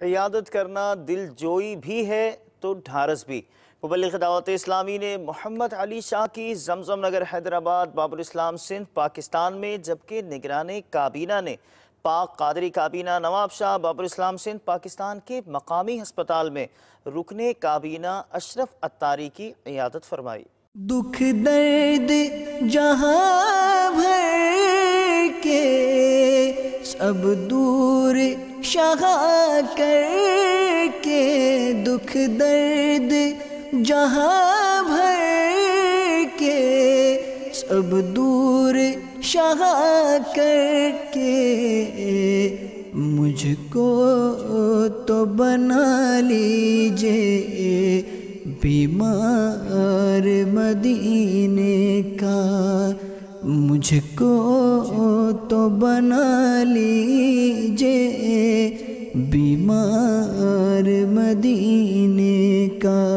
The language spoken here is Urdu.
عیادت کرنا دل جوئی بھی ہے تو ڈھارس بھی۔ مبلغ دعوت اسلامی نے محمد علی شاہ کی زمزم نگر حیدرآباد باب الاسلام سندھ پاکستان میں، جبکہ نگران کابینہ نے پاک قادری کابینہ نواب شاہ باب الاسلام سندھ پاکستان کے مقامی ہسپتال میں رکن کابینہ اشرف عطاری کی عیادت فرمائی۔ دکھ درد جہاں بھر کے سب دور شاہ کر کے، دکھ درد جہاں بھر کے سب دور شاہ کر کے، مجھ کو تو بنا لیجئے بیمار مدینے کا، مجھ کو تو بنا لیجئے بیمار مدینے کا۔